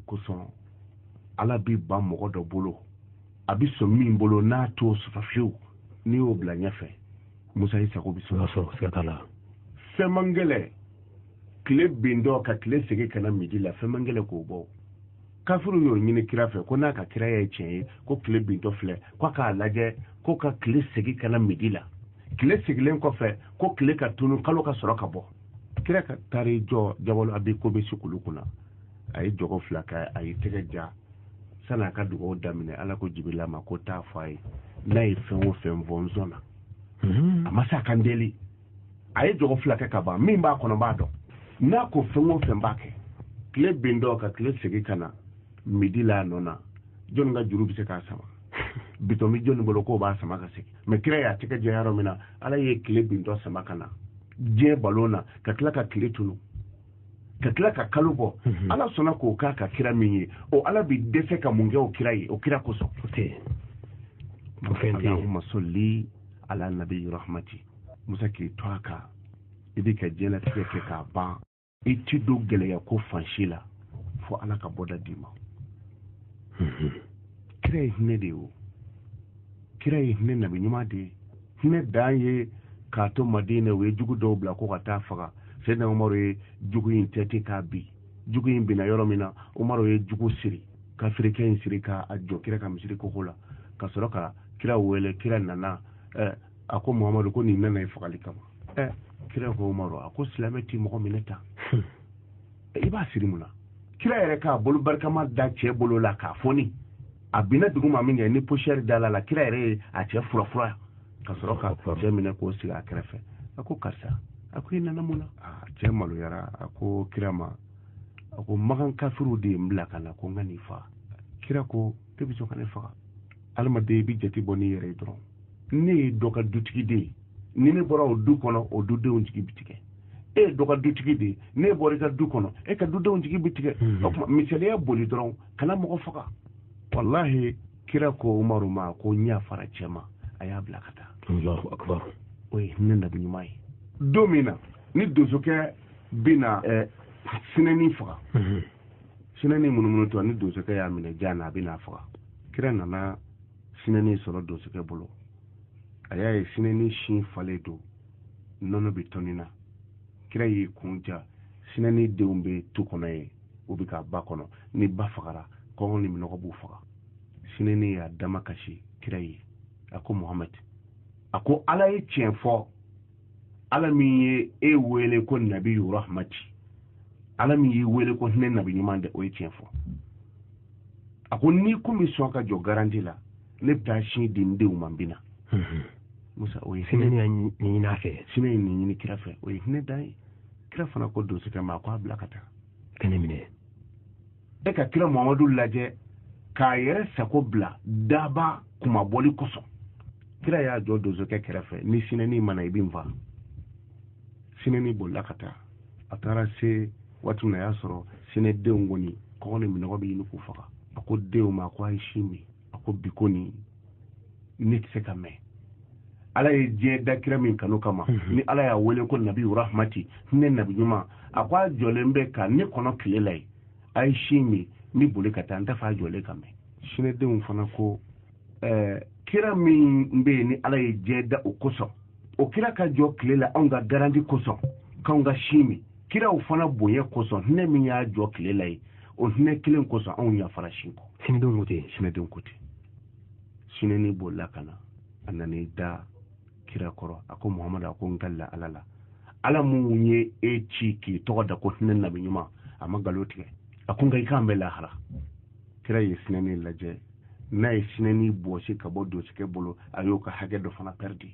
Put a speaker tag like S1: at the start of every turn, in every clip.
S1: kosɔn ala bi ban mɔgɔ dɔ bolo a bi sɔn min bolo n'a t'o sɔrɔ fiyewu n'i y'o bila ɲɛfɛ Musa y'i sago bi sɔrɔ
S2: siga t'a la
S1: fɛn man gɛlɛn tile bin dɔ ka tile segin ka na midi la fɛn man gɛlɛn k'o bɔ kafiru y'o ɲini kira fɛ ko n'a ka kira ye tiɲɛ ye ko tile bintɔ filɛ ko k'a lajɛ ko ka tile segin ka na midi la tile segilen kɔfɛ ko tile ka tunu kalo ka sɔrɔ ka bɔ kira ka taari jɔ jabalo abi ko bɛ si kulu kunna a ye jɔgo fila kɛ a ye tɛgɛ ja san'a ka dugawu daminɛ ala ko jibila ma ko taa fɔ a ye n'a ye fɛn o fɛn fɔ n sɔnna a ma se a kan deli a ye jɔgo fila kɛ ka ban min b'a kɔnɔ b'a dɔn n'a ko fɛn o fɛn b'a kɛ tile bin dɔ ka tile segin ka na midi la nɔ na jɔnni ka juru bɛ se k'a sama bitɔn bɛ jɔnni bolo k'o b'a sama ka segin mɛ kira y'a tɛgɛ jɛ yɔrɔ min na ala ye tile bintɔ sama ka na diɲɛ balon na ka tila ka tile tunu ka tila ka kalo bɔ ala sɔnna k'o k'a ka kira min ye o ala bi dɛsɛ ka mun kɛ o kira ye o kira kosɔn Allahumma salli ala nabi rahmati Musa k'i to a kan i bɛ ka diɲɛlatigɛ kɛ k'a ban i ti don gɛlɛya ko fan si la fo ala ka bɔda d'i ma kira ye hinɛ de ye o kira ye hinɛ nabi ɲuman de ye hinɛ dan ye k'a to Madina o ye jugu dɔw bila ko ka taa faga Seydina Umaru ye jugu in tɛti k'a bin jugu in binna yɔrɔ min na Umaru ye jugu siri ka firikɛ in siri k'a jɔ kira ka misiri koko la ka sɔrɔ ka kira wele kira nana a ko Muhamadu ko nin nana ye fagali kama kira ko Umaru a ko silamɛ ti mɔgɔ minɛ ta i b'a siri mun na kira yɛrɛ k'a bolo barikama da cɛ bolo la k'a fɔni a binna dugu ma min kɛ ni poussière dala la kira yɛrɛ ye a cɛ furafura ka sɔrɔ ka cɛ minɛ k'o sigi a kɛrɛfɛ a ko karisa a ko i nana mun na cɛ maloyara a ko kira ma a ko magan kafiru de ye n bila ka na ko n ka nin faga kira ko e bɛ sɔn ka ne faga adamaden i bɛ jate bɔ n'i yɛrɛ ye dɔrɔn ne ye dɔ ka dutigi de ye ni ne bɔra o du kɔnɔ o dudenw jigi bi tigɛ e ye dɔ ka dutigi de ye ne bɔra i ka du kɔnɔ e ka dudenw jigi bi tigɛ o tuma misaliya boli dɔrɔn kana mɔgɔ faga wallahi kira ko Umaru ma ko n y'a fara cɛ ma a y'a bila ka taa
S2: Allahu akbar
S1: o ye hinɛ nabi ɲuman ye don min na ni donsokɛ bɛna sinɛni faga sinɛni munumunutɔ ni donsokɛ y'a minɛ jan na a bɛna faga kira nana sinɛni sɔrɔ donsokɛ bolo a y'a ye sinɛni sin falen don nɔnɔ bɛ tɔni na kira y'i kun ja sinɛni denw bɛ tu kɔnɔ ye o bɛ ka ba kɔnɔ ni ba fagara kɔngɔ ni minɔgɔ b'u faga sinɛni y'a dama kasi kira ye a ko Muhamad a ko ala ye tiɲɛ fɔ ala min ye e wele ko nabi rahmati ala min y'i wele ko hinɛ nabi ɲuman de o ye tiɲɛ fɔ a ko n'i kun bɛ sɔn ka jɔ garanti la ne bɛ taa sin di n denw ma n bɛna Musa o ye
S2: sinɛ ɲini a fɛ
S1: sinɛ ye nin ɲini kira fɛ o ye hinɛ dan ye kira fana ko donsokɛ ma a ko a bila ka taa
S2: kɛnɛ minɛ
S1: e ka kira Muhamadu lajɛ k'a yɛrɛ sago bila daba kumabɔli kosɔn kira y'a jɔ donsokɛ kɛrɛfɛ ni sinɛni mana i bɛ n faa sinɛni bolila ka taa a taara se waati min na a y'a sɔrɔ sinɛdenw kɔni kɔngɔ ni minɔgɔ bɛ ɲini k'u faga a ko denw ma a ko a ye sin min a ko bi ko nin ne tɛ se ka mɛn ala ye diɲɛ da kira min kanu kama ni ala y'a wele ko nabi rahmati ne nabi ɲuman a ko a jɔlen bɛ ka ne kɔnɔ tile la ye a ye sin min ni boli ka taa n t'a fɔ a jɔlen ka mɛn sinɛdenw fana ko kira min bɛ yen ni ala ye diɲɛ da o kosɔn o kira ka jɔ tile la anw ka garanti kosɔn k'anw ka sin min kiraw fana bonya kosɔn hinɛ min y'a jɔ tile la ye o hinɛ kelen kosɔn anw yafara sin kɔ
S2: sinɛdenw ko ten
S1: sinɛdenw ko ten sinɛni bolila ka na a nan'i da kira kɔrɔ a ko Muhamadu a ko n galila ala la ala mun ye e ci k'i tɔgɔ da ko hinɛ nabi ɲuman a ma nkalon tigɛ a ko nka i kan bɛ lahara kira ye sinɛni lajɛ n'a ye sinɛni bɔsi ka bɔ donsokɛ bolo a y'o ka hakɛ dɔ fana pɛridi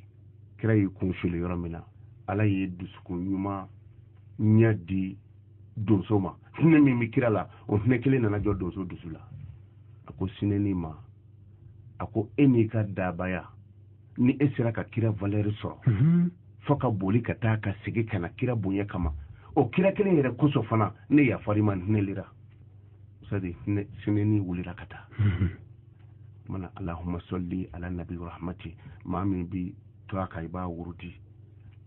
S1: kira y'i kun fili yɔrɔ min na ala ye dusukun ɲuman ɲɛ di donso ma hinɛ min bɛ kira la o hinɛ kelen nana jɔ donso dusu la a ko sinɛni ma a ko e n'i ka dabaya ni e sera ka kira valeur sɔrɔ fo ka boli ka taa ka segin ka na kira bonya kama o kira kelen yɛrɛ kosɔn fana ne yafari ma hinɛ lira sadi sinɛni wulila ka taa mana Allahumma salli ala nabi rahmati maa min bi to a kan i b'a wuruti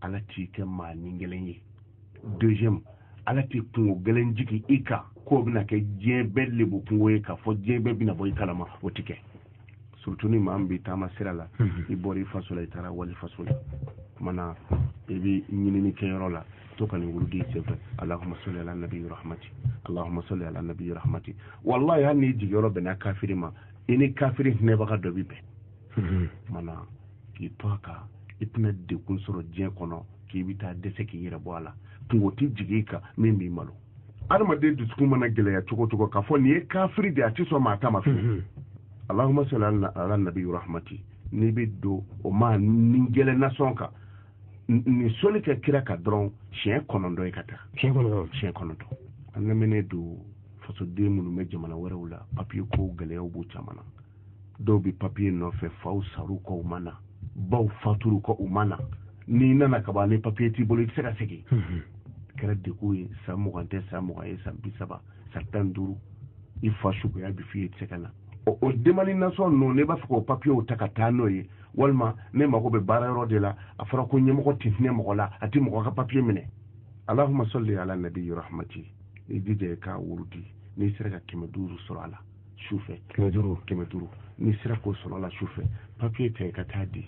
S1: ala t'i kɛ maa ni gɛlɛn ye deuxième ala ti kungo gelen jigi ika ko bina ke jebe lebu kungo ika fo jebe bina boy kalama o tike surtout ni mambi tama sirala i bori fasola itara wali fasola mana ebi nyini ni kayrola to kan wuludi sefa allahumma salli ala nabi rahmati allahumma salli ala nabi rahmati wallahi hanni jigoro bena kafiri ma ini kafiri ne baka dobi be mana ki toka itna de kun soro je kono ki bita dese ki yira boala tungo ti jigika mimbi malo adama de dusku mana gele ya choko ka fo ni kafiri de ati so mata ma fi allahumma salli ala nabi rahmati ni be do o ma ningele na sonka ni soli ka kira ka dron chien konondo e kata chien konondo an mene do faso de munu me jamana wala papier ko gele o bu chamana do bi papier no fe faw saru ko mana baw faturu ko umana ni nana ka ba ni papier ti boli sera segi kera de ko e samu gante samu ga e sambi saba satan duru il faut shugo ya bi fi tsekana o demani na so no ne ba ko papier o takata no yi walma ne mako be barayro de la afara ko nyemo ko tifne mo la ati mo ka papier mine allahumma salli ala nabi rahmati ni dide ka wurudi ni sira ka kemeduru surala shufe kemeduru ni sira ko surala shufe papier te ka tadi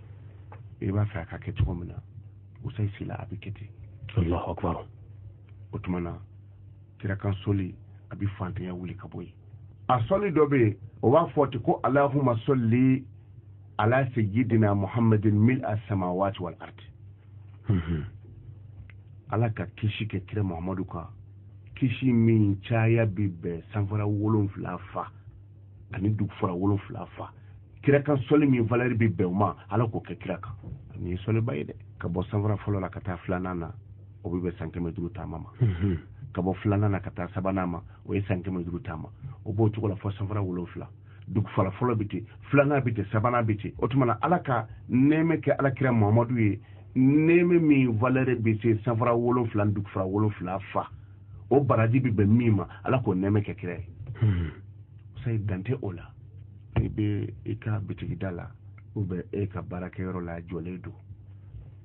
S1: e ba fa ka ketu mina usai sila abiketi
S2: allahu akbar
S1: otmana kira kan soli abi fante ya wuli kaboy a soli dobe o wa foti ko allahumma salli ala sayyidina muhammadin mil as-samawati wal ard ala ka kishi ke kira muhammadu ka kishi min chaya bibe sanfara wolon flafa ani duk fara wolon flafa kira kan soli min valer bibe ma ala ko ke kira ka ni soli bayde ka bo sanfara folo la kata flanana o bibe sankeme duru tamama ka bo flanana kata sabanama o e sankeme duru tama o bo tuko la fo sanfara wolon fla duk fala folo biti flana biti sabana biti otumana alaka neme ke alakira muhammadu ye neme mi valere biti sanfara wolon fla duk fara wolon fla fa o baraji bi be mima alako neme ke kire sai dante ola ebe eka biti dala ube eka baraka yoro la joledo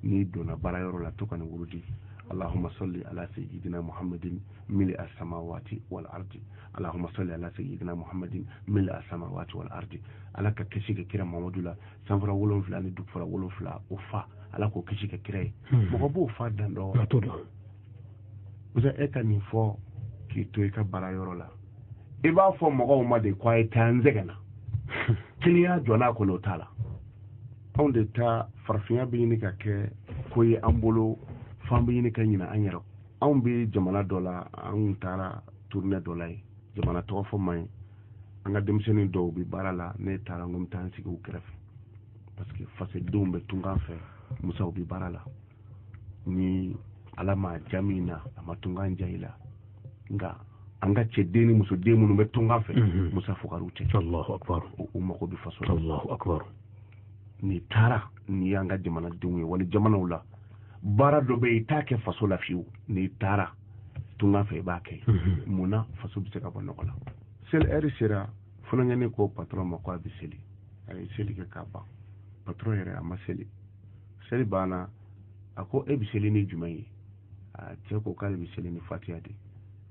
S1: ni dona bara yoro la tokani wurudi اللهم صل على سيدنا محمد ملء السماوات والأرض اللهم صل على سيدنا محمد ملء السماوات والأرض على كشيك كرا محمد لا سنفرا ولون فلان دوك فرا ولون فلا وفا على كشيك كرا مغبو فا داندو وذا اكا ني فو كي تويكا برا يورولا إبا فو مغو ما دي كواي تانزغنا كنيا جونا كولو تالا on de ta farfiya bi ni ka ke koyi ambolo fambe yini kan yina an yaro an bi jamana dola an tara tourner dola jamana to fo may an ga demseni do bi barala ne tara ngum tan sigi ukref parce que face dombe tunga fe musa bi barala ni alama jamina ama tunga njaila nga anga cedeni muso demu no betunga fe musa fukarute
S2: allahu akbar
S1: umma ko bi faso
S2: allahu akbar
S1: ni tara ni anga jamana dunwe wala jamana wala bara do be take faso la fiu ni tara tunga fe bake muna faso bi ka bonno kola sel eri sira fona ngene ko patron ma ko abiseli ay seli ke kaba patron ere amaseli seli bana ako ebiseli ni jumai a cheko kale biseli ni fatia de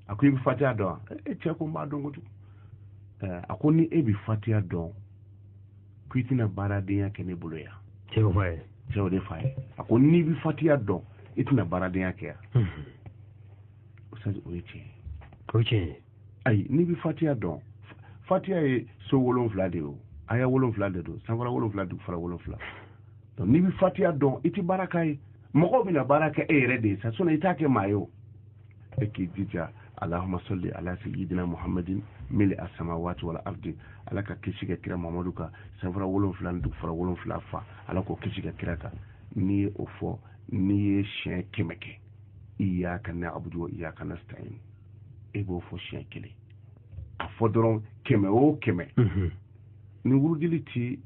S1: ako ibi fatia do e cheko ma dongotu ako ni ebi fatia do kuitina bara de ya kene buloya
S2: cheko fae
S1: jaw de fay ako ni bi fatia do itina barade yake ya usaji oiche ay ni bi fatia do fatia e so wolon vlade o aya wolon vlade do sanfara wolon vlade fara wolon fla donc ni bi fatia do iti baraka e moko bi na baraka e rede sa sona itake mayo e ki dija allahumma salli ala sayyidina muhammadin mili as-samawati wal ardi alaka kishiga kira muhammadu ka sanfara wolon fla ndu fara wolon fla fa alako kishiga kira ka ni ofo ni shen kemeke iyyaka na'budu wa iyyaka nasta'in ebo fo shen kele afodron keme o keme ni wurudiliti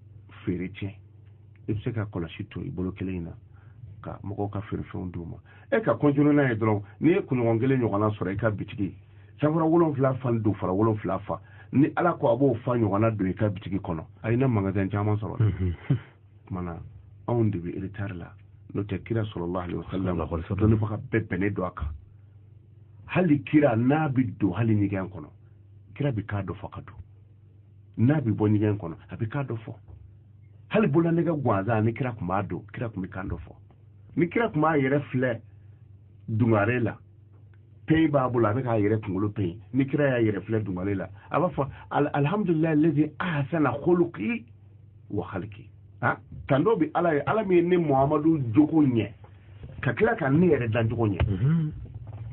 S1: ferete ebse ka kola shito ibolo kele ina ka moko ka ferfon duma e ka konjunu na edron ni kunu ngele nyogana sore ka bitigi sanfara wolon fla fan do fara wolon fla fa ni ala ko abo fa nyogana do ka bitigi kono ayina magasin jama soro mana on de bi elitar la no te kira sallallahu alaihi wasallam doni baka bebene do aka hali kira n'a bi don hali ɲɛgɛn kɔnɔ kira bi k'a dɔ fɔ ka don n'a bi bɔ ɲɛgɛn kɔnɔ a bi k'a dɔ fɔ hali bololanɛgɛ gansan ni kira tun b'a don kira tun bi kan dɔ fɔ ni kira tun b'a yɛrɛ filɛ dungare la peyi b'a bolo a bɛ k'a yɛrɛ kunkolo peyi ni kira y'a yɛrɛ filɛ dungare la a b'a fɔ alhamdulilayi lezi ahsana khuluqi wa khalqi tan dɔ bi ala ye ala min ye ne muhamadu jogo ɲɛ ka kila ka ne yɛrɛ dan jogo ɲɛ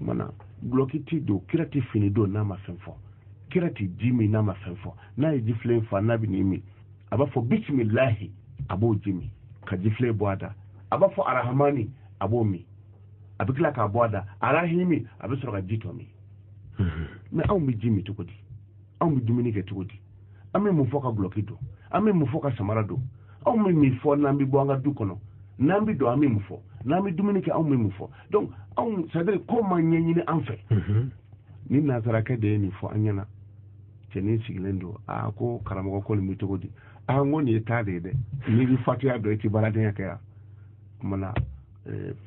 S1: mana guloki ti don kira ti fini don n'a ma fɛn fɔ kira ti ji min n'a ma fɛn fɔ n'a ye ji filen fa n'a bi nin min a b'a fɔ bisimilahi a b'o ji min ka ji filen bɔ a da a b'a fɔ arahamani a b'o min a bɛ tila k'a bɔ a da arahimi a bɛ sɔrɔ ka ji tɔ min mɛ anw bɛ ji min cogo di anw bɛ dumuni kɛ cogo di an bɛ mun fɔ ka guloki don an bɛ mun fɔ ka samara don anw bɛ min fɔ n'an bɛ bɔ an ka du kɔnɔ n'an bɛ don an bɛ mun fɔ n'an bɛ dumuni kɛ anw bɛ mun fɔ donc anw c'est à dire ko ma ɲɛɲini an fɛ ni nasarakɛ de ye nin fɔ an ɲɛna cɛnin sigilen don ko karamɔgɔ ko nin bɛ cogo di ko nin ye taa de ye dɛ n'i bɛ fatiya dɔn i tɛ baaradenya kɛ yan kumana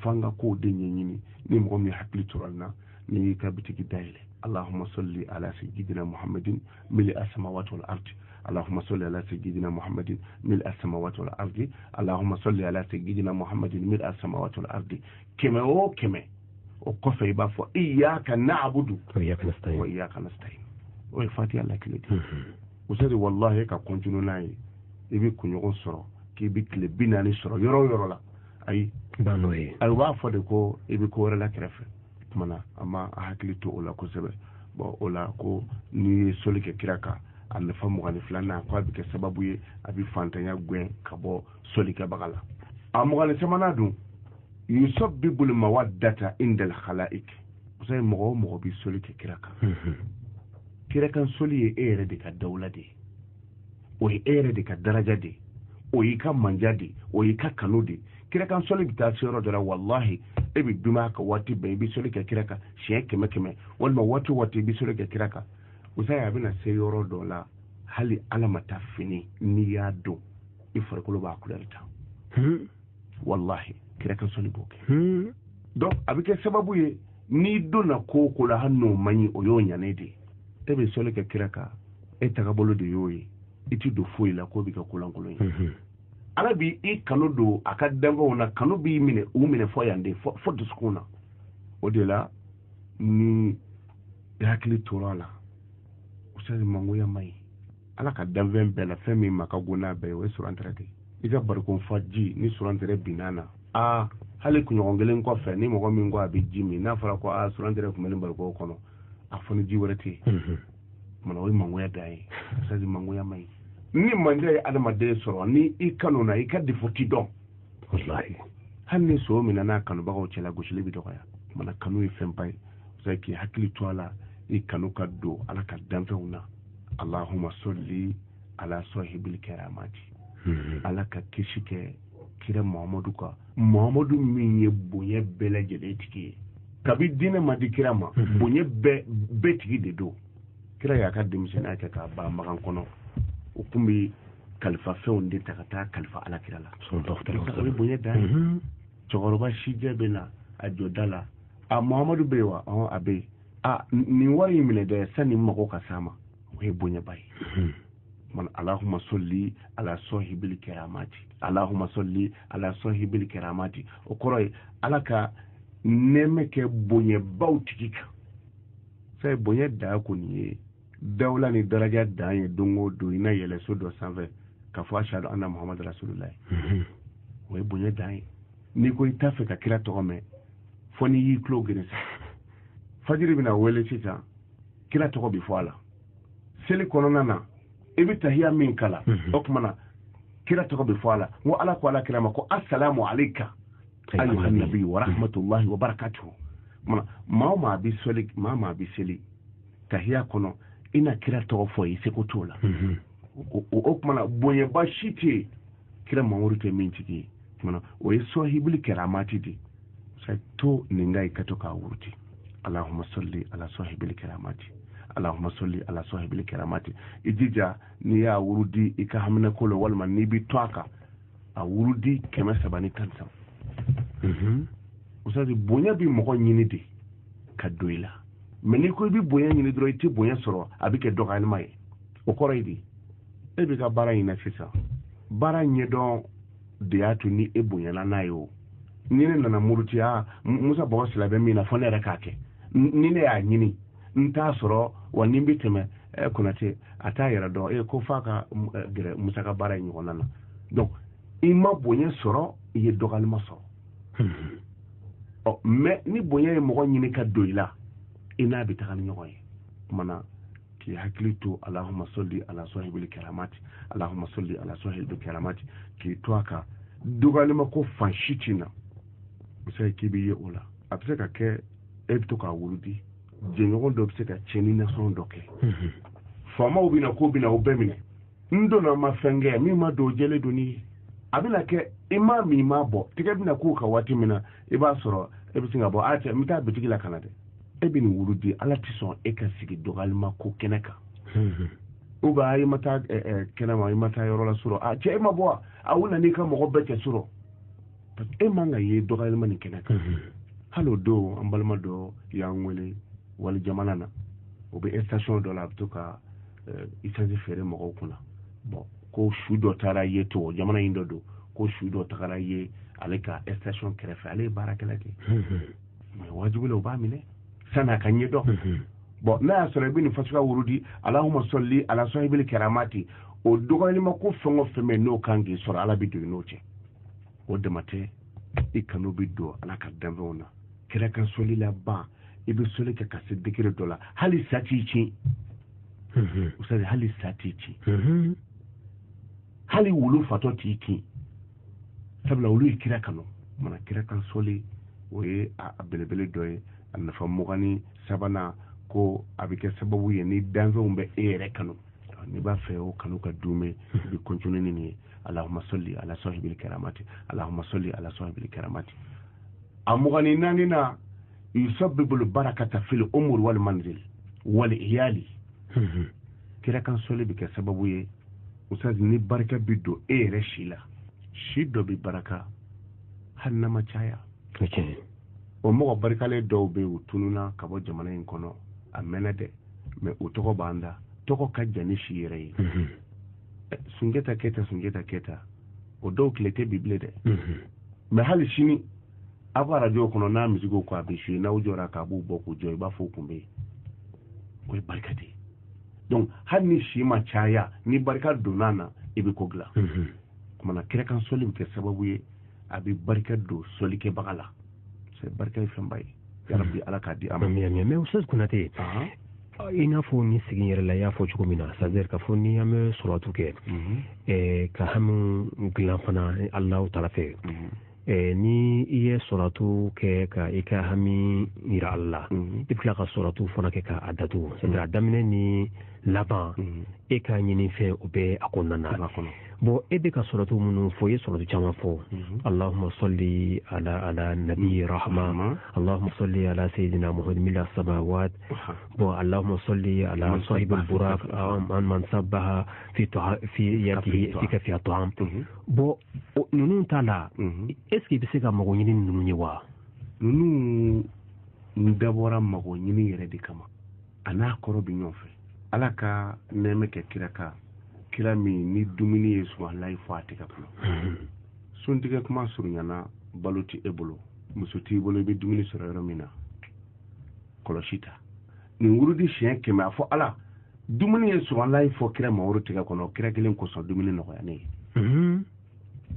S1: f'an ka kow de ɲɛɲini ni mɔgɔ min hakili tora nin na n'i y'i ka bitiki dayɛlɛ allahumma salli ala sayyidina muhammadin mili as-samawati wal ardi اللهم صل على سيدنا محمد ملء السماوات والأرض اللهم صل على سيدنا محمد ملء السماوات والأرض كما وقف يبافو إياك نعبد
S2: وإياك نستعين
S1: وإياك نستعين ويفاتي الله كلي وسيدي والله كنتنو ناي يبي كنيغون سرو كي بي كلي بيناني سرو يرو لا أي
S2: بانوي
S1: أي وافو دكو يبي كورا لا كرفه منا أما أحكي تو أولا كوسبه بو أولا كو ني سوليك كراكا a nafa mugani filanan ko a bɛ kɛ sababu ye a bɛ fantanya gɛn ka bɔ solikɛbaga la a mugani sabanan dun yusabbibu mawaddata inda al-khalaiq musa mɔgɔ o mɔgɔ bɛ soli kɛ kira kan kira kan soli ye e yɛrɛ de ka dawla de o ye e yɛrɛ de ka daraja de o y'i ka manja de o y'i ka kanu de kira kan soli bɛ taa se yɔrɔ dɔ la wallahi e bɛ duma ka waati bɛɛ i bɛ soli kɛ kira kan siɲɛ 100 walima waati o waati i bɛ soli kɛ kira kan usaya bina se yɔrɔ dɔ la hali ala ma taa fini n'i y'a dɔn i farikolo b'a couleur ta wallahi kira kan sɔnni b'o kɛ donc a bɛ kɛ sababu ye n'i donna ko ko la hali n'o man ɲi o y'o ɲanen de e bɛ sɔli kɛ kira kan e tagabolo de y'o ye i ti don foyi la k'o bɛ kɛ kolankolon ye ala bi i kanu don a ka danfɛnw na kanu b'i minɛ u minɛ fɔ yan de fɔ dusukun na o de la ni i hakili tora a la usari mangoya mai ala ka danfɛn bɛɛ la fɛn min ma ka go n'a bɛɛ ye o ye surantere de i ka barikon fa ji ni surantere binana hali kunɲɔgɔn kelen kɔfɛ ni mɔgɔ min ko a bɛ ji min n'a fɔra ko surantere tun bɛ nin barikon kɔnɔ a fɔ ni ji wɛrɛ tɛ yen mana o ye mangoya dan ye usari mangoya mai ni manja ye adamaden sɔrɔ ni i kanu na i ka defo ti dɔn wallahi hali ni so min n'a kanubagaw cɛla gosili bɛ dɔgɔya mana kanu ye fɛn ba ye usari k'i hakili to a la i kanu ka don ala ka danfɛnw na allahumma salli ala sahibil karamati ala ka kisi kɛ kira muhammadu ka muhammadu min ye bonya bɛɛ lajɛlen tigi ye kabi diinɛ ma di kira ma bonya bɛɛ tigi de don kira y'a ka denmisɛnniya kɛ k'a ban magan kɔnɔ o tun bɛ kalifa fɛnw de ta ka taa kalifa ala kira la o ye bonya dan ye cɛkɔrɔba sijɛ bɛ na a jɔ da la muhammadu bɛ yen wa a bɛ yen nin wari in minɛ dɛ sani mago ka s'a ma o ye bonyaba ye man allahumma salli ala sahibil karamati allahumma salli ala sahibil karamati o kɔrɔ ye ala ka nɛɛmɛ kɛ bonyabaw tigi kan sai bonya da kɔni ye dawla ni daraja dan ye don o don i na yɛlɛ so dɔ sanfɛ ka fɔ ashhadu anna muhammad rasulullah o ye bonya dan ye n'i ko i t'a fɛ ka kira tɔgɔ mɛn fɔ n'i y'i tulo geren fajiri bina wele sisan kira tɔgɔ bi fɔ a la seli kɔnɔna na i bɛ tahiya min kala o tuma na kira tɔgɔ bi fɔ a la n ko ala ko ala kira ma ko assalamu alayka ayyuhan nabi wa rahmatullahi wa barakatuhu maa o maa bi seli tahiya kɔnɔ i na kira tɔgɔ fɔ i seko t'o la o tuma na bonyaba si tɛ yen kira mamadu tɛ min tigi ye o ye sahibul karamati de sai to nin ga i ka to k'a wuruti allahumma salli ala sahibil karamati allahumma salli ala sahibil karamati ijija ni ya wurudi i ka hamina kolo walma ni bi to aka a wurudi 310 usazi bonya bi mɔgɔ ɲini de ka do i la mais ni ko bi bonya ɲini dɔrɔn i tɛ bonya sɔrɔ a bɛ kɛ dɔgɔyalima ye o kɔrɔ ye di e bɛ ka baara ɲini sisan baara ɲɛdɔn de y'a to ni e bonyana n'a ye o ni ne nana muruti Musa Bɔgɔ Sila bɛ min na fɔ ne yɛrɛ k'a kɛ ni ne y'a ɲini n t'a sɔrɔ wa ni n bɛ tɛmɛ Konate a t'a yɛrɛ dɔn ko f'a ka gɛrɛ Musa ka baara in ɲɔgɔnna na donc i ma bonya sɔrɔ i ye dɔgɔyalima sɔrɔ mais ni bonya ye mɔgɔ ɲini ka don i la i n'a bɛ taga ni ɲɔgɔn ye kumana k'i hakili to Allahumma salli ala sahibil karamati Allahumma salli ala sahibil karamati k'i to a kan dɔgɔyalima ko fan si t'i na o bɛ se k'i bɛ ye o la a bɛ se ka kɛ e bɛ to k'a wurudi jɛɲɔgɔn dɔ bɛ se ka tiɲɛni nasɔn dɔ kɛ faamaw bɛ na ko bɛ na o bɛɛ minɛ n donna ma fɛn kɛ min ma don o jɛlen don ni ye a bɛna kɛ i ma min i ma bɔ tigɛ bɛna k'o kan waati min na i b'a sɔrɔ e bɛ se ka bɔ cɛ n bɛ taa bitigi la ka na dɛ e bɛ nin wurudi Ala tɛ sɔn e ka sigi dɔgɔyalima ko kɛnɛ kan ou bien i ma taa kɛnɛma i ma taa yɔrɔ la surɔ cɛ e ma bɔ a u nana i ka mɔgɔ bɛɛ cɛ surɔ parce que e man ka ye dɔgɔyalima nin kɛnɛ kan hali o don an balima dɔ y'an wele wali jamana na o bɛ station dɔ la a bɛ to ka essence feere mɔgɔw kunna bon ko su dɔ taara ye to jamana in dɔ don ko su dɔ tagara ye ale ka station kɛrɛfɛ ale ye baarakɛla de mais wajibi la o b'a minɛ san'a ka ɲɛdɔn bon n'a y'a sɔrɔ i bɛ nin fasuguya wurudi Allahumma salli ala sahibil karamati o dɔgɔyalima ko fɛn o fɛn n'o kan k'i sɔrɔ Ala bɛ don i n'o cɛ o dama tɛ i kanu bɛ don Ala ka danfɛnw na kira ka sɔli la ban i bɛ sɔli kɛ ka se degré dɔ la hali sa t'i ci usadi hali sa t'i ci hali wulu fatɔ t'i ci sabula olu ye kira kanu mana kira kan sɔli o ye a belebele dɔ ye a nafa 23 ko a bɛ kɛ sababu ye ni danfɛnw bɛ e yɛrɛ kanu n'i b'a fɛ o kanu ka dume i bɛ continuer ni nin ye Allahumma salli ala sahibil karamati Allahumma salli ala sahibil karamati a 24 na yusabbibul barakata fil umur wal manzil wal iyali kira kan sɔli bɛ kɛ sababu ye ustaz ni barika bi don e yɛrɛ si la si dɔ bi baraka hali n'a ma caya o mɔgɔ barikalen dɔw bɛ u tununa ka bɔ jamana in kɔnɔ a mɛnɛ dɛ mais o tɔgɔ b'an da tɔgɔ ka jan ni si yɛrɛ ye Sunjata Keta o dɔw tile tɛ bi bilen dɛ mais hali sini a b'a radio kɔnɔ n'a misigo ko a bɛ suye n'aw jɔra k'a b'u bɔ k'u jɔ i b'a fɔ o kun bɛ yen o ye barika de ye donc hali ni si ma caya ni barika donn'a na i bɛ ko dilan kumana kira kan sɔli bɛ kɛ sababu ye a bɛ barika don sɔlikɛbaga la c'est barika ye fɛnba ye ya rabbi Ala k'a di a ma
S2: mais Ustaz Konate i n'a fɔ ni sigi yɛrɛ la i y'a fɔ cogo min na c'est-à-dire k'a fɔ ni an bɛ suratu kɛ ka hami dilan fana Alahu Taala fɛ ni i ye suratu kɛ ka i ka hami yira Ala la i bɛ tila ka suratu fana kɛ k'a datugu c'est-à-dire a daminɛ ni laban e ka ɲini fɛn o bɛ a kɔnɔna na bon e bɛ ka suratu minnu fɔ i ye suratu caman fɔ Allahumma salli ala nabi rahma Allahumma salli ala sayyidina Muhammad mil samawat bon Allahumma salli ala sahibil burak man sabbaha fi yadihi fika fi at'am bon ninnu ta la est-ce que i bɛ se ka mago ɲini ninnu ye wa
S1: ninnu dabɔra mago ɲini yɛrɛ de kama a n'a kɔrɔ bɛ ɲɔgɔn fɛ Ala ka nɛɛmɛ kɛ kira kan kira min ni dumuni ye subahanallahi fɔ a tɛ ka kuma suntigɛ kuma surunyana balo tɛ e bolo muso t'i bolo i bɛ dumuni sɔrɔ yɔrɔ min na kɔlɔsi ta nin wurudi siɲɛ 100 a fɔ Ala dumuni ye subahanallahi fɔ kira Mamadu tigɛ kɔnɔ kira kelen kosɔn dumuni nɔgɔya ne ye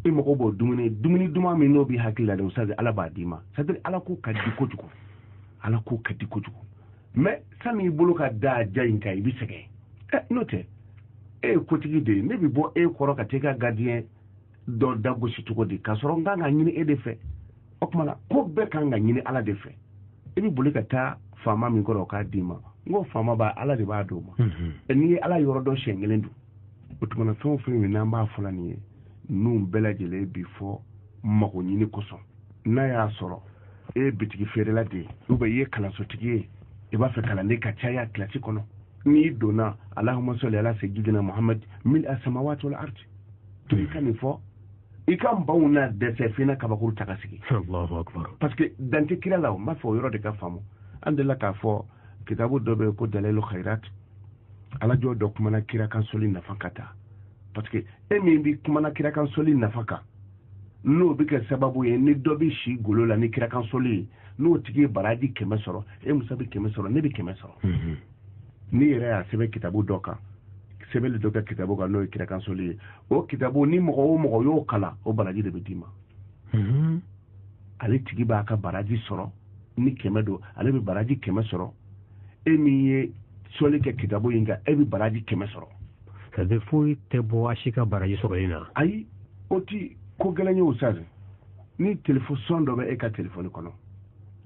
S1: i mago b'o dumuni duman min n'o b'i hakili la dɛ ustaz Ala b'a d'i ma c'est-à-dire Ala ko ka di kojugu Ala ko ka di kojugu mais sani i bolo ka da ja in kan i bɛ sɛgɛn n'o tɛ e ye kotigi de ye ne bɛ bɔ e kɔrɔ ka taa i ka gardien dɔ dagosi cogo di k'a sɔrɔ n kan ka ɲini e de fɛ o tuma na ko bɛɛ kan ka ɲini Ala de fɛ i bɛ boli ka taa faama min kɔrɔ o k'a d'i ma n ko faama b'a Ala de b'a d'o ma n'i ye Ala yɔrɔ dɔ siɲɛ kelen dun o tuma na fɛn o fɛn min n'an b'a fɔla nin ye ninnu bɛɛ lajɛlen bi fɔ mago ɲini kosɔn n'a y'a sɔrɔ e ye bitigi feerela de ye ou bien i ye kalansotigi ye i b'a fɛ kalanden ka caya kilasi kɔnɔ n'i donna Allahumma salli ala sayyidina Muhammad mil as-samawati wal ardi to i ka nin fɔ i ka baw na dɛsɛ fina kabakuru ta ka sigi
S2: Allahu akbar
S1: parce que dante kira la o m'a fɔ o yɔrɔ de ka faamu an delila k'a fɔ kitabu dɔ bɛ ko dalilu khairat ala jɔ dɔ kumana kira kan soli nafa ka taa parce que e min bi kumana kira kan soli nafa kan n'o bɛ kɛ sababu ye ni dɔ bɛ si golo la ni kira kan soli ye n'o tigi ye baraji 100 sɔrɔ e musa bɛ 100 sɔrɔ ne bɛ 100 sɔrɔ ni yɛrɛ y'a sɛbɛn kitabu dɔ kan sɛbɛnni dɔ kɛ kitabu kan n'o ye kira kan soli ye o kitabu ni mɔgɔ o mɔgɔ y'o kalan o baraji de bɛ d'i ma ale tigi b'a ka baraji sɔrɔ ni 100 don ale bɛ baraji 100 sɔrɔ e min ye soli kɛ kitabu in kan e bɛ baraji 100 sɔrɔ.
S2: ça veut foyi tɛ bɔ a si ka baraji sɔrɔli na.
S1: ayi o ti ko gɛlɛn ye o sa ni téléphone dɔ bɛ e ka téléphone kɔnɔ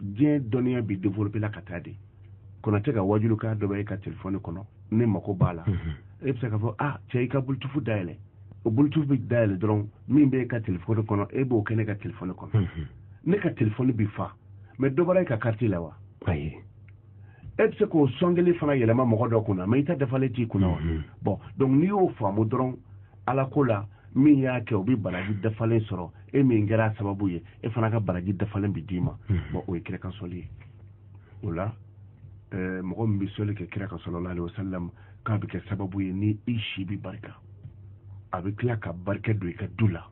S1: diɲɛ dɔnniya bi développé la ka taa de Konate ka wajulukan dɔ bɛ e ka téléphone kɔnɔ ne mako b'a la e bɛ se k'a fɔ cɛ i ka bluetooth dayɛlɛ o bluetooth bɛ dayɛlɛ dɔrɔn min bɛ e ka téléphone kɔnɔ e b'o kɛ ne ka téléphone kɔnɔ ne ka téléphone bi fa mais dɔ bɔra e ka carte la wa
S2: ayi
S1: e bɛ se k'o sɔn kelen fana yɛlɛma mɔgɔ dɔ kunna mais i ta dafalen t'i kunna wa bon donc n'i y'o faamu dɔrɔn ala ko la min y'a kɛ o bɛ baraji dafalen sɔrɔ e min kɛra sababu ye e fana ka baraji dafalen bi d'i ma bon o ye kira kan sɔli ye o la mɔgɔ min bɛ sɔli kɛ kira kan sallallahu alaihi wasallam k'a bɛ kɛ sababu ye ni i si bi barika a bɛ tila ka barika don i ka du la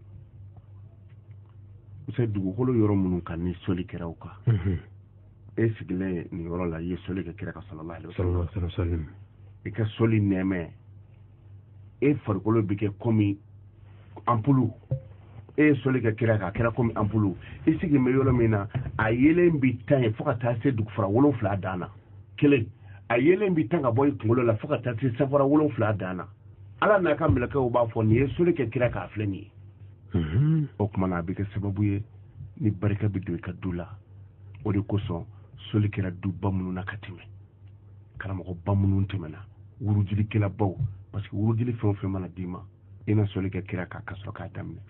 S1: o dugukolo yɔrɔ minnu kan ni sɔli kɛra o kan e sigilen nin yɔrɔ la i ye sɔli kɛ kira kan sallallahu alaihi wasallam i ka sɔli nɛɛmɛ e farikolo bɛ kɛ komi ampulu e ye sɔli kɛ kira kan a kɛra komi ampulu i sigilen bɛ yɔrɔ min na a yelen bi tan ye fo ka taa se dugufara 7 dan na kelen a yelen bi tan ka bɔ i kunkolo la fo ka taa se safara 7 dan na ala n'a ka mɛlɛkɛw b'a fɔ nin ye sɔli kɛ kira kan a filɛ nin ye o tuma na a bɛ kɛ sababu ye ni barika bɛ don i ka du la o de kosɔn sɔli kɛra duba minnu na ka tɛmɛ karamɔgɔba minnu tɛmɛna wurujilikɛlabaw parce que wurujili fɛn o fɛn mana d'i ma i na sɔli kɛ kira kan ka sɔrɔ k'a daminɛ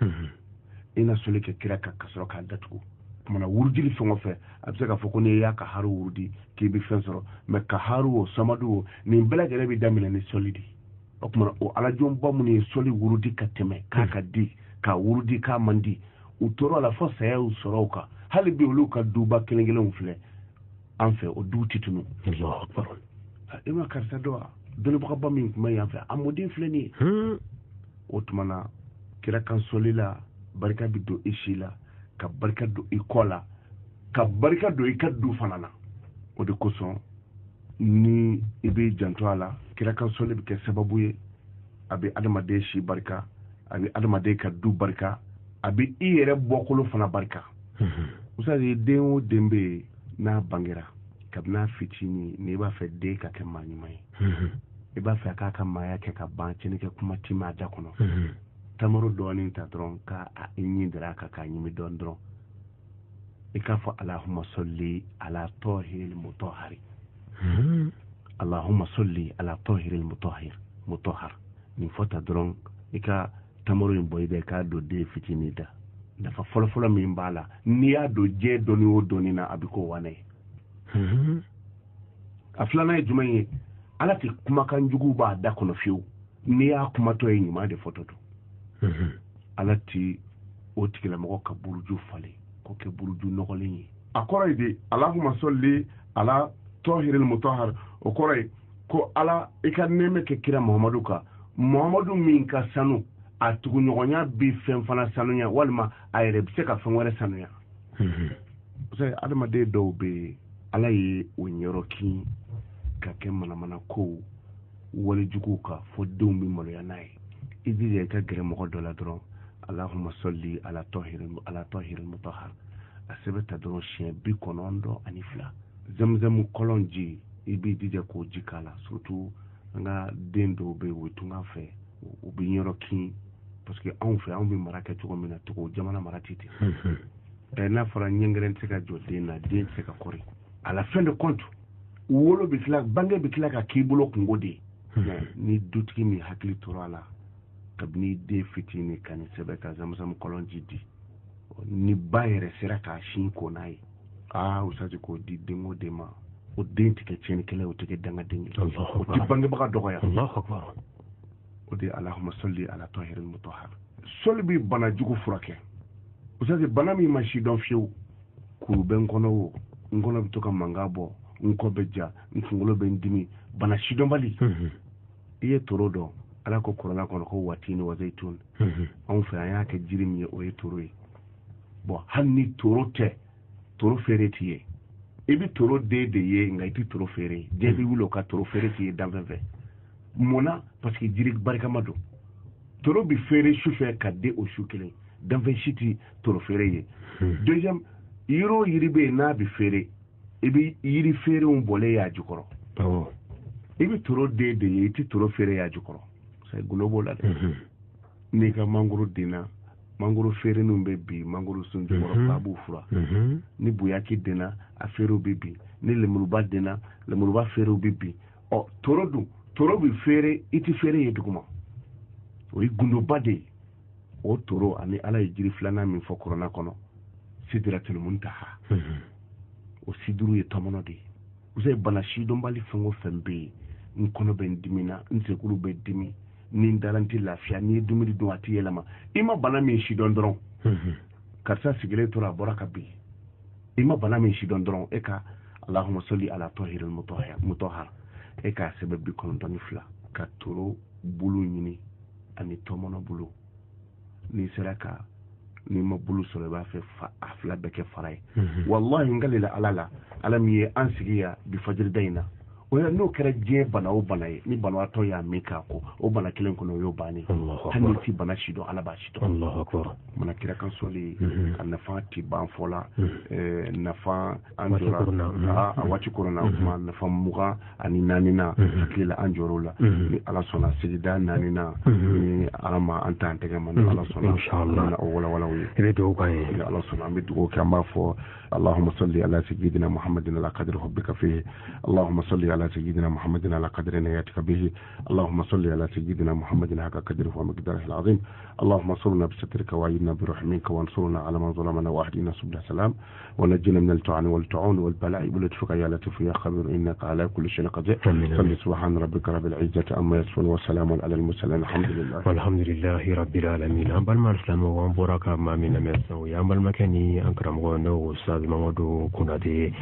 S1: i na sɔli kɛ kira kan ka sɔrɔ k'a datugu kumana wurujili fɛn o fɛn a bɛ se k'a fɔ ko n'i y'a ka haru wurudi k'i bɛ fɛn sɔrɔ mais ka haru o samadu o nin bɛɛ lajɛlen bɛ daminɛ ni sɔli de o kumana o alajɔnba minnu ye sɔli wurudi ka tɛmɛ k'a ka di k'a wurudi k'a man di u tora a la fo saya y'u sɔrɔ o kan hali bi olu ka duba kelen kelenw filɛ an fɛ o duw tɛ tunu i ma karisa dɔn wa dɔnnibagaba min tun bɛ yan fɛ a mɔden filɛ nin ye o tuma na kira kan sɔli la barika bɛ don i si la ka barika don i kɔ la ka barika don i ka du fana na o de kosɔn ni i bɛ janto a la kira kan sɔli bɛ kɛ sababu ye a bɛ adamaden si barika a bɛ adamaden ka du barika a bɛ i yɛrɛ bɔkolo fana barika musa den o den bɛ yen n'a bangera kabini n'a fitinin n'i b'a fɛ den ka kɛ maa ɲuman ye i b'a fɛ k'a ka maaya kɛ ka ban cɛnnikɛ kuma ti ma a da kɔnɔ tamaro dɔɔnin ta dɔrɔn k'a ɲi dara a kan k'a ɲimi dɔɔnin dɔrɔn i k'a fɔ alahuma sɔli ala tɔhiril mutahhari alahuma sɔli ala tɔhiril mutahhar nin fɔ ta dɔrɔn i ka tamaro in bɔ i bɛ k'a don den fitinin da nafa fɔlɔfɔlɔ min b'a la n'i y'a don diɲɛ dɔɔni o dɔɔni na a bɛ k'o wane ye a filanan ye jumɛn ye ala tɛ kumakan jugu b'a da kɔnɔ fiyewu n'i y'a kumatɔ ye ɲuman de fɔtɔ don ala tɛ o tigilamɔgɔ ka buruju falen k'o kɛ buruju nɔgɔlen ye a kɔrɔ ye de alahuma sɔli ala tɔhiril mutahhar o kɔrɔ ye ko ala i ka nɛɛmɛ kɛ kira muhamadu kan muhamadu min ka sanu a tuguɲɔgɔnya bi fɛn fana sanuya walima a yɛrɛ bɛ se ka fɛn wɛrɛ sanuya adamaden dɔw bɛ yen ala ye o ɲɛrɔ kin ka kɛ manamana kow walijuguw ka fɔ denw bɛ maloya n'a ye i jija i ka gɛrɛ mɔgɔ dɔ la dɔrɔn alahuma sɔli ala tɔhiril mutahhar a sɛbɛn ta dɔrɔn siɲɛ 92 zamzamu kɔlɔn ji i b'i jija k'o ji k'a la surtout an ka den dɔw bɛ yen u bɛ tunga fɛ u bɛ ɲɛrɔ kin parce que anw fɛ anw bɛ mara kɛ cogo min na cogo jamana mara tɛ ten n'a fɔra ɲɛngɛrɛn tɛ se ka jɔ den na den tɛ se ka kɔri à la fin de compte wolo bɛ tila bange bɛ tila ka k'i bolo kungo de ye ni dutigi min hakili tora a la kabini den fitinin ka nin sɛbɛn ka zamzam kɔlɔn ji di ni ba yɛrɛ sera k'a sin ko n'a ye usati k'o di den o den ma o den tɛ kɛ tiɲɛnikɛla ye o tɛ kɛ dangaden ye o tɛ bangebaga dɔgɔya o de alahuma sɔli ala tɔhiril mutahhar sɔli bɛ bana jugu furakɛ usati bana min ma si dɔn fiyewu kuru bɛ n kɔnɔ o n kɔnɔ bɛ to ka mankan bɔ nko bɛ ja n kunkolo bɛ n dimi bana sidɔnbali i ye toro dɔn ala ko kuranna kɔnɔ ko watini wa zaytun anw fɛ an y'a kɛ jiri min ye o ye toro ye bon hali ni toro tɛ toro feere t'i ye i bɛ toro den de ye nka i tɛ toro feere diɲɛ bɛ wuli o ka toro feere t'i ye danfɛn fɛ munna parce que jiri barikama don toro bɛ feere su fɛ ka di o su kelen danfɛn si tɛ toro feere ye deuxième yiri o yiri bɛ yen n'a bɛ feere i bɛ yiri feerew bɔlen y'a jukɔrɔ i bɛ toro den de ye i tɛ toro feere y'a jukɔrɔ c'est golo b'o la dɛ n'i ka mangoro denna mangoro feere ninnu bɛ bin mangoro sun jukɔrɔ fa b'u fura ni buyaki denna a feerew bɛ bin ni lemuruba denna lemuruba feerew bɛ bin ɔ toro dun toro bɛ feere i tɛ feere ye duguma o ye gundoba de ye o toro ani ala ye jiri filanan min fɔ kuranna kɔnɔ sidratul muntaha o siduru ye tɔmɔnɔ de ye o ye bana sidɔnbali fɛn o fɛn bɛ yen n kɔnɔ bɛ n dimina n sekuru bɛ dimi ni n dala n tɛ lafiya n'i ye dumuni dun a tɛ yɛlɛma i ma bana min sidɔn dɔrɔn karisa sigilen tora a bɔra ka bin i ma bana min sidɔn dɔrɔn e ka allahumma salli ala tahiril mutahhar e ka sɛbɛn 92 ka toro bulu ɲini ani tɔmɔnɔ bulu n'i sera ka n'i ma bulu sɔrɔ i b'a fɛ a fila bɛɛ kɛ fara ye wallahi n galila ala la ala min ye an sigi yan bi fajirida in na o ye n'o kɛra diɲɛ bana o bana ye ni banabaatɔ y'a min k'a ko o bana kelen kɔnɔ o y'o bannen hali n'i ti bana sidɔn ala b'a sidɔn mana kira kan sɔli a nafa ti ban fɔ la nafa an jɔra a waati kɔnɔna kuma nafa 20 ani 4 na hakili la an jɔr'o la ni ala sɔnna sigida 4 na ni ala ma an t'an tɛgɛ ma ni ala sɔnna inshallah o walawalaw ye i bɛ dugawu k'an ye ni ala sɔnna an bɛ dugawu kɛ an b'a fɔ اللهم صل على سيدنا محمد على قدر حبك فيه اللهم صل على سيدنا محمد على قدر نياتك به اللهم صل على سيدنا محمد حق قدره ومقداره العظيم اللهم انصرنا بسترك وعيدنا برحمك وانصرنا على من ظلمنا واهدنا سبل السلام ونجنا من الطعن والطعون والبلاء بلطفك يا لطيف يا خبير انك على كل شيء قدير صل سبحان ربك رب العزه عما يصفون وسلام على المرسلين الحمد لله
S2: والحمد لله رب العالمين أمبل ما السلام وانبرك ما من مسنا ويامبل مكاني أنكرم غنو Mamadu Kunade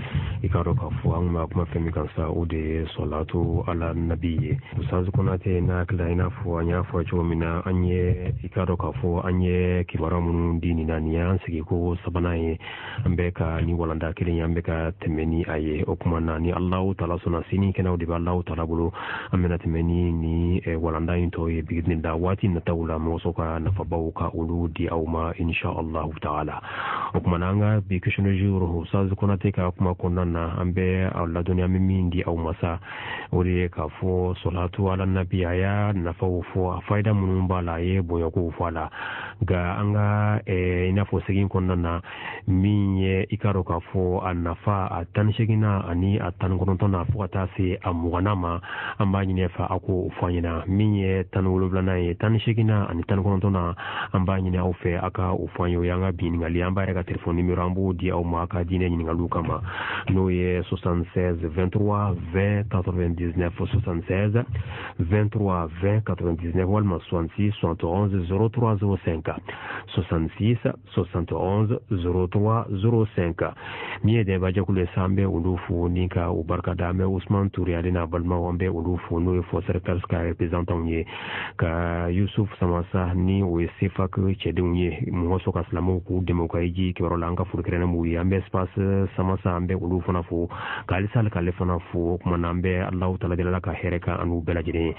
S2: ikaro kafu amma kuma femi kansa ode salatu ala nabiyye usazu kunate na kila inafu anyafu chomina anye ikaro kafu anye kibaramu dini nani yansigi ko sabanaye ambeka ni walanda kile ambeka temeni aye okumana ni Allah taala sona sini kana odi Allah taala bulu amena temeni ni walanda into ye bigidni dawati na tawla mosoka na fabauka uludi au ma insha Allah taala okumana nga bikishino usazu kuna teka kuma kunana ambe alla dunia mimindi au masa uri kafo salatu ala nabi aya nafawfo faida munumba la ye boyo ko fala ga anga inafo sigin kunana minye ikaro kafo anafa atanshigina ani atangontona fuata se amuganama ambanyi nefa ako ufanyina minye tanulubla ye tanshigina ani tangontona ambanyi ne ofe aka ufanyo yanga biningali ambare ka telefoni mirambu di au maka dine ni ngalu kama no ye 76 23 20 99 76 23 20 99 walma 66 71 0305 66 71 0305 miye de baje kule sambe ulufu nika ubarka dame Usman Touré alina balma wambe ulufu no fo secrétaire ska représentant ni ka Yusuf Samasa ni we sifa ko chedunye mo so ka islamu ku demokraji ki warolanga furkrena mu yambe espace Samasa ambe ulufu na fu kalisal kalefana fu kuma nambe Allah taala dela ka hereka anu belajire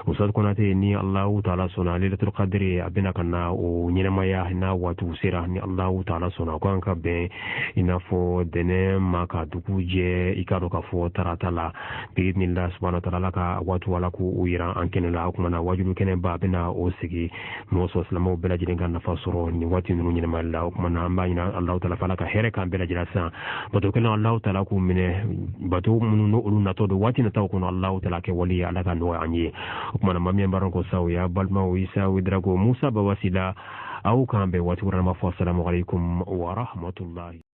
S2: usad konate ni Allah taala sona lailatul qadri abina kana o nyinamaya na watu sira ni Allah taala sona ko anka be inafo dene maka dukuje ikaro ka fo taratala biidnillah subhanahu wa ta'ala ka watu wala ku uira ankene la kuma na wajulu kene ba bina o sigi mo so islamu belajire kan nafasoro ni wati nunu nyinama la kuma na amba ina Allah taala fala ka hereka belajira sa bato kana Allah taala ku mine bato munu no uluna to do wati na taw kuna Allah taala ke wali ala ka no anye kuma na mamia baranko sawiya balma wisa widrago Musa bawasila au kambe watu rama fa assalamu alaikum wa rahmatullahi